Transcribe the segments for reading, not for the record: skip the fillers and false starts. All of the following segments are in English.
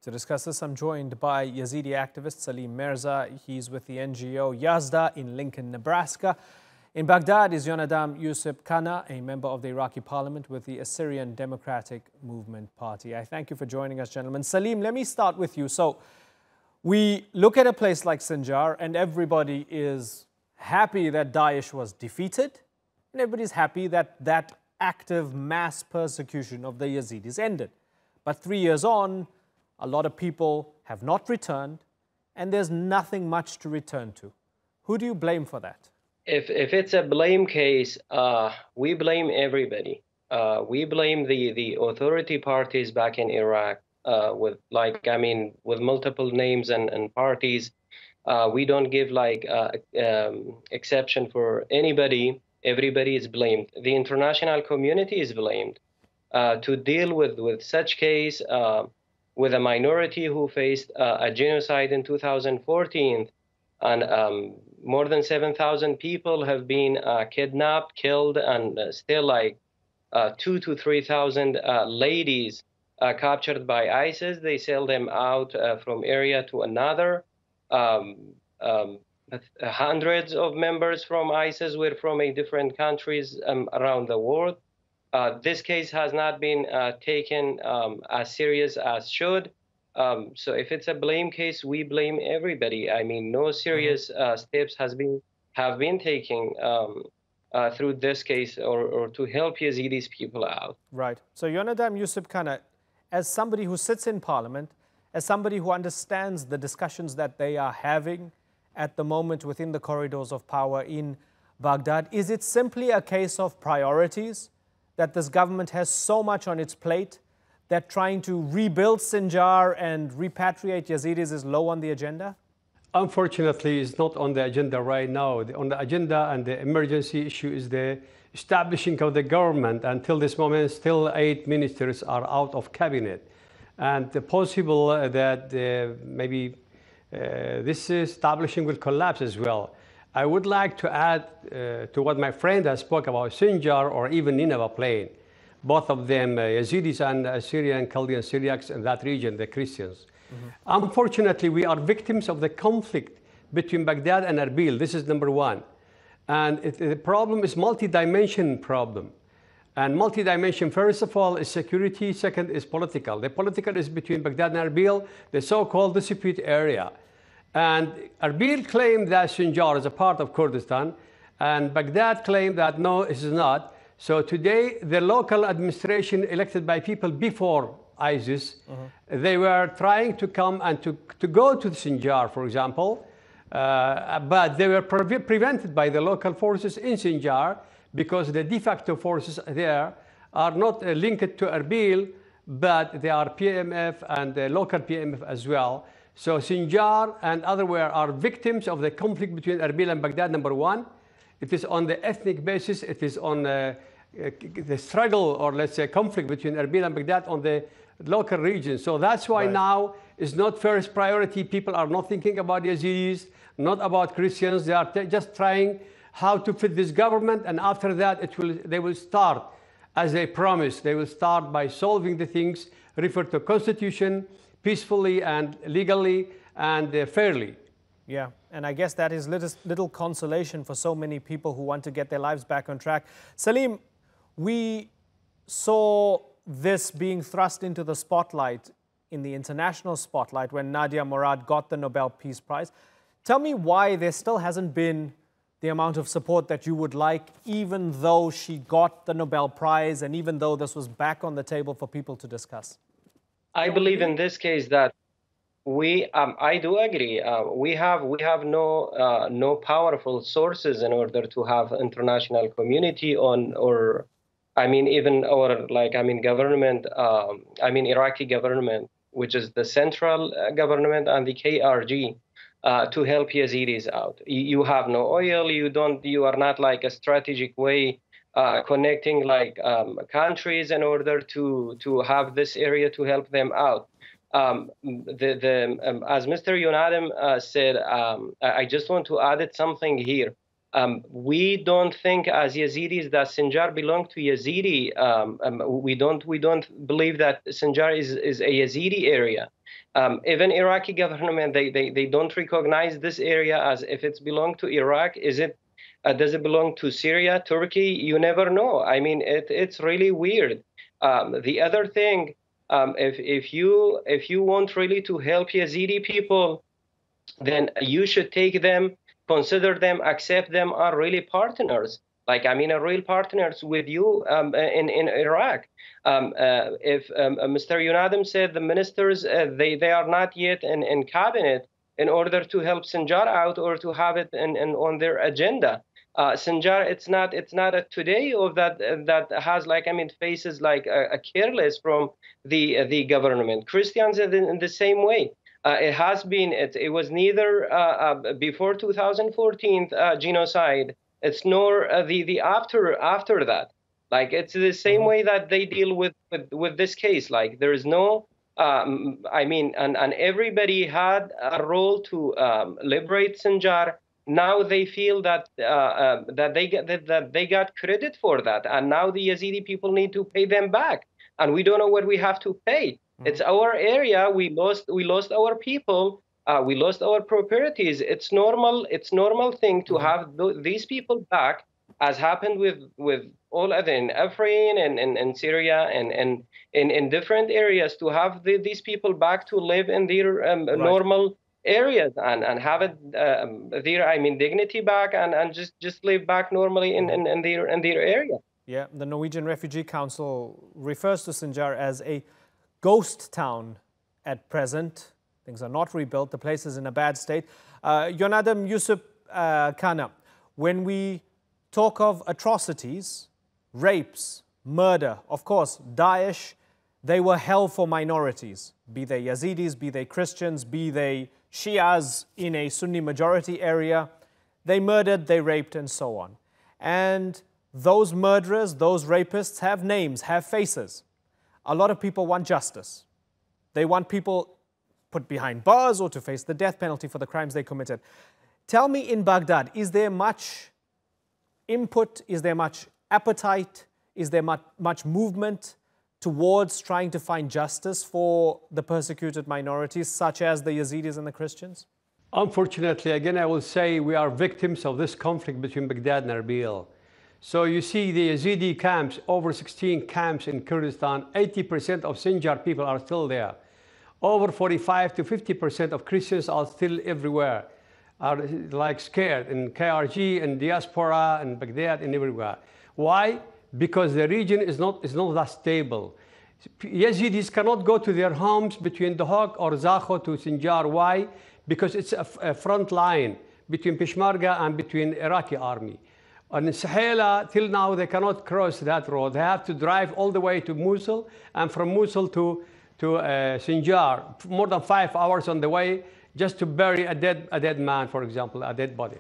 To discuss this, I'm joined by Yazidi activist Salim Merza. He's with the NGO Yazda in Lincoln, Nebraska. In Baghdad is Yonadam Yousip Kanna, a member of the Iraqi parliament with the Assyrian Democratic Movement party. I thank you for joining us, gentlemen. Salim, let me start with you. So we look at a place like Sinjar and everybody is happy that Daesh was defeated, and everybody's happy that that active mass persecution of the Yazidis ended. But 3 years on, a lot of people have not returned, and there's nothing much to return to. Who do you blame for that? If it's a blame case, we blame everybody. We blame the authority parties back in Iraq with multiple names and parties. We don't give exception for anybody. Everybody is blamed. The international community is blamed to deal with such case. With a minority who faced a genocide in 2014, and more than 7,000 people have been kidnapped, killed, and still 2,000 to 3,000 ladies captured by ISIS. They sell them out from area to another. Hundreds of members from ISIS were from different countries around the world. This case has not been taken as serious as should. So if it's a blame case, we blame everybody. I mean, no serious steps have been taken through this case or to help Yazidis people out. Right. So Yonadam Yousip Kanna, as somebody who sits in parliament, as somebody who understands the discussions that they are having at the moment within the corridors of power in Baghdad, is it simply a case of priorities? That this government has so much on its plate that trying to rebuild Sinjar and repatriate Yazidis is low on the agenda? Unfortunately, it's not on the agenda right now. On the agenda and the emergency issue is the establishing of the government. Until this moment, still 8 ministers are out of cabinet. And possible that maybe this establishing will collapse as well. I would like to add to what my friend has spoke about Sinjar or even Nineveh Plain. Both of them, Yazidis and Assyrian, Chaldean Syriacs in that region, the Christians. Unfortunately, we are victims of the conflict between Baghdad and Erbil. This is number one. And the problem is multi-dimension problem. And multi-dimension, first of all, is security. Second is political. The political is between Baghdad and Erbil, the so-called dispute area. And Erbil claimed that Sinjar is a part of Kurdistan, and Baghdad claimed that no, it is not. So today, the local administration elected by people before ISIS, they were trying to come and to go to Sinjar, for example, but they were prevented by the local forces in Sinjar because the de facto forces there are not linked to Erbil, but they are PMF and the local PMF as well. So Sinjar and otherwhere are victims of the conflict between Erbil and Baghdad, number one. It is on the ethnic basis. It is on the struggle, or let's say conflict between Erbil and Baghdad on the local region. So that's why now is not first priority. People are not thinking about Yazidis, not about Christians. They are just trying how to fit this government. And after that, they will start, as they promised, they will start by solving the things, refer to constitution, peacefully and legally and fairly. Yeah, and I guess that is little consolation for so many people who want to get their lives back on track. Salim, we saw this being thrust into the spotlight, in the international spotlight, when Nadia Murad got the Nobel Peace Prize. Tell me why there still hasn't been the amount of support that you would like, even though she got the Nobel Prize and even though this was back on the table for people to discuss. I believe in this case that I do agree. We have no powerful sources in order to have international community on, or even our government. Iraqi government, which is the central government, and the KRG to help Yazidis out. You have no oil. You are not like a strategic way. Connecting countries in order to have this area to help them out. As Mr. Yonadam said, I just want to add something here. We don't think as Yazidis that Sinjar belong to Yazidi. We don't believe that Sinjar is a Yazidi area. Even Iraqi government, they don't recognize this area as if it's belong to Iraq. Does it belong to Syria, Turkey? You never know. I mean, it's really weird. The other thing, if you want really to help Yazidi people, then you should take them, consider them, accept them are really partners. Like, I mean, real partners with you in Iraq. If Mr. Yonadam said the ministers, they are not yet in cabinet in order to help Sinjar out or to have it on their agenda. Sinjar, it's not a today of that has, like, I mean, faces like a careless from the government. Christians in the same way. It has been. It was neither before 2014 genocide. It's nor the after that. Like, it's the same way that they deal with this case. Like, there is no. I mean, and everybody had a role to liberate Sinjar. Now they feel that that they got credit for that, and now the Yazidi people need to pay them back, and we don't know what we have to pay. It's our area. We lost our people. We lost our properties. It's normal thing to have these people back, as happened with all other in Afrin and Syria and in different areas, to have these people back to live in their normal areas and have it their, I mean, dignity back and just live back normally in their area. Yeah, the Norwegian Refugee Council refers to Sinjar as a ghost town at present. Things are not rebuilt. The place is in a bad state. Yonadam, Yousip, Kanna, when we talk of atrocities, rapes, murder, of course, Daesh, they were hell for minorities, be they Yazidis, be they Christians, be they Shias in a Sunni majority area. They murdered, they raped, and so on. And those murderers, those rapists have names, have faces. A lot of people want justice. They want people put behind bars or to face the death penalty for the crimes they committed. Tell me, in Baghdad, is there much input? Is there much appetite? Is there much movement towards trying to find justice for the persecuted minorities, such as the Yazidis and the Christians? Unfortunately, again, I will say we are victims of this conflict between Baghdad and Erbil. So you see the Yazidi camps, over 16 camps in Kurdistan, 80% of Sinjar people are still there. Over 45 to 50% of Christians are still everywhere, are like scared in KRG and diaspora and Baghdad and everywhere. Why? Because the region is not that stable. Yazidis cannot go to their homes between Dohuk or Zakho to Sinjar. Why? Because it's a front line between Peshmerga and between Iraqi army. And in Sahela, till now, they cannot cross that road. They have to drive all the way to Mosul, and from Mosul to Sinjar, more than 5 hours on the way, just to bury a dead man, for example, a dead body.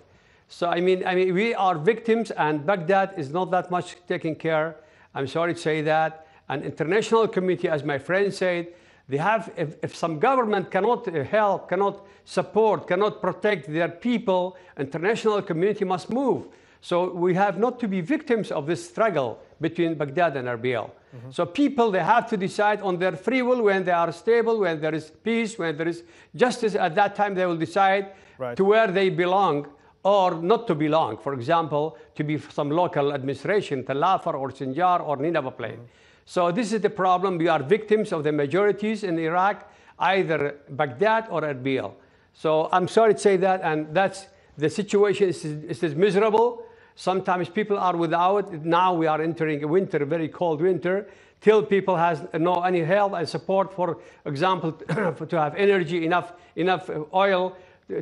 So I mean, we are victims, and Baghdad is not that much taking care. I'm sorry to say that. And international community, as my friend said, they have, if some government cannot help, cannot support, cannot protect their people, international community must move. So we have not to be victims of this struggle between Baghdad and Erbil. So people, they have to decide on their free will when they are stable, when there is peace, when there is justice. At that time, they will decide to where they belong or not to belong. For example, to be some local administration, Tel Afar or Sinjar or Nineveh Plain. So this is the problem. We are victims of the majorities in Iraq, either Baghdad or Erbil. So I'm sorry to say that, and that's the situation is miserable. Sometimes people are without. Now we are entering a winter, a very cold winter, till people has no any help and support, for example, to have energy, enough oil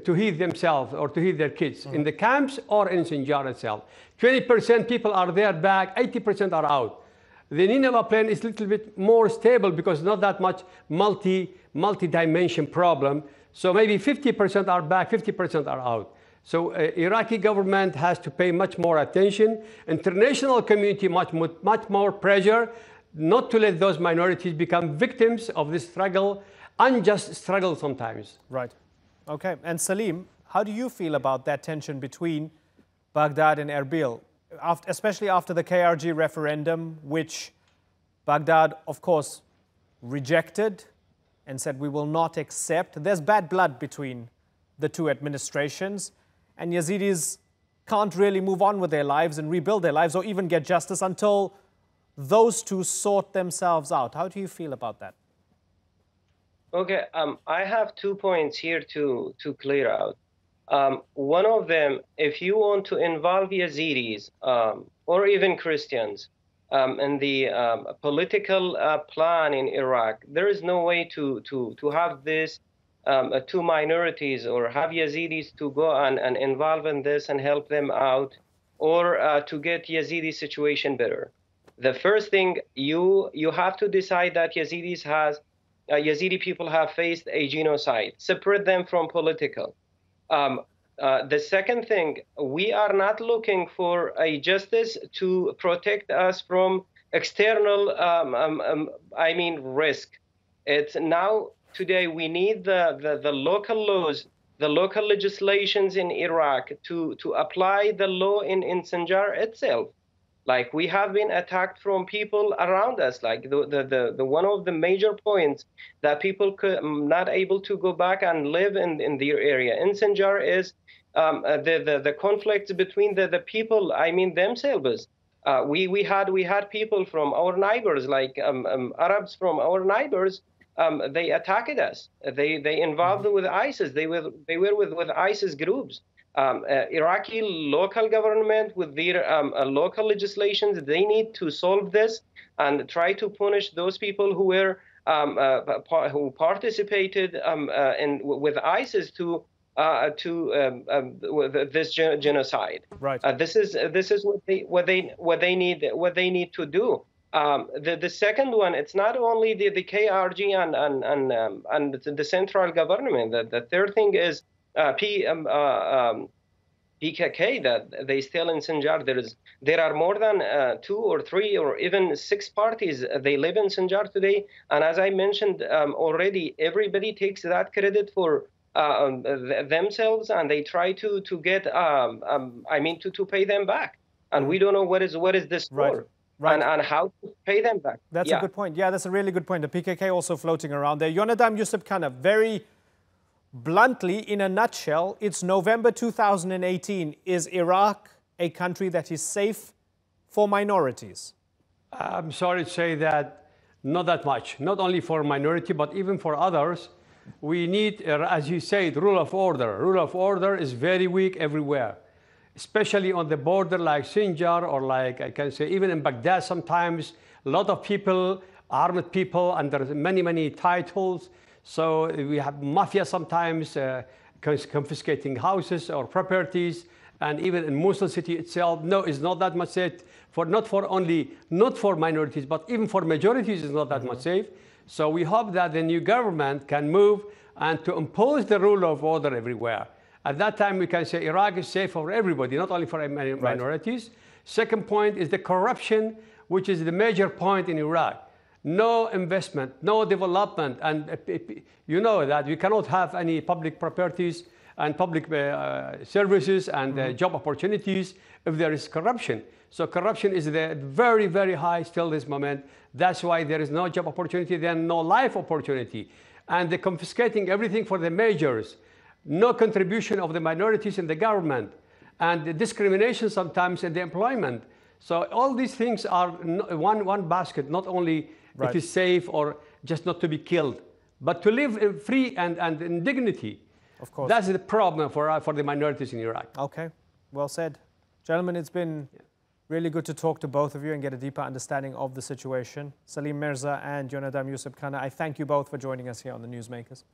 to heat themselves or to heat their kids in the camps or in Sinjar itself. 20% people are there back, 80% are out. The Nineveh Plain is a little bit more stable because not that much multi-dimension problem. So maybe 50% are back, 50% are out. So Iraqi government has to pay much more attention. International community much more pressure not to let those minorities become victims of this struggle, unjust struggle sometimes. Right. Okay. And Salim, how do you feel about that tension between Baghdad and Erbil, especially after the KRG referendum, which Baghdad, of course, rejected and said we will not accept. There's bad blood between the two administrations, and Yazidis can't really move on with their lives and rebuild their lives or even get justice until those two sort themselves out. How do you feel about that? Okay, I have 2 points here to clear out. One of them, if you want to involve Yazidis or even Christians in the political plan in Iraq, there is no way to have this two minorities or have Yazidis to go and involve in this and help them out, or to get Yazidi situation better. The first thing, you have to decide that Yazidi people have faced a genocide. Separate them from political. The second thing, we are not looking for a justice to protect us from external, risk. It's now, today, we need the local laws, the local legislations in Iraq to apply the law in Sinjar itself. Like, we have been attacked from people around us. Like the one of the major points that people could not able to go back and live in their area in Sinjar is the conflicts between the people. Themselves. We had people from our neighbors, like Arabs from our neighbors. They attacked us. They involved with ISIS. They were with ISIS groups. Iraqi local government with their local legislations, they need to solve this and try to punish those people who were who participated with ISIS to this genocide. Right. This is what they need to do. The second one, it's not only the KRG and the central government. The third thing is PKK, that they still in Sinjar. There are more than 2 or 3 or even 6 parties. They live in Sinjar today, and as I mentioned already, everybody takes that credit for themselves, and they try to get to pay them back. And we don't know what is this for. Right. And how to pay them back. That's a good point. Yeah, that's a really good point. The PKK also floating around there. Yonadam, Yousip, Kanna, very bluntly, in a nutshell, it's November 2018. Is Iraq a country that is safe for minorities? I'm sorry to say that not that much. Not only for minority, but even for others. We need, as you said, rule of order. Rule of order is very weak everywhere, especially on the border like Sinjar, or like I can say even in Baghdad sometimes. A lot of people, armed people under many titles. So we have mafia sometimes confiscating houses or properties, and even in Mosul city itself, no, it's not that much safe not for minorities, but even for majorities, it's not that much safe. So we hope that the new government can move and to impose the rule of order everywhere. At that time, we can say Iraq is safe for everybody, not only for minorities. Right. Second point is the corruption, which is the major point in Iraq. No investment, no development, and you know that we cannot have any public properties and public services and job opportunities if there is corruption. So corruption is very high still this moment. That's why there is no job opportunity, then no life opportunity. And they're confiscating everything for the majors. No contribution of the minorities in the government, and the discrimination sometimes in the employment. So all these things are one basket, not only it is safe or just not to be killed, but to live free and in dignity. Of course. That's the problem for the minorities in Iraq. Okay, well said. Gentlemen, it's been really good to talk to both of you and get a deeper understanding of the situation. Salim Merza and Yonadam Yousip Kanna, I thank you both for joining us here on the Newsmakers.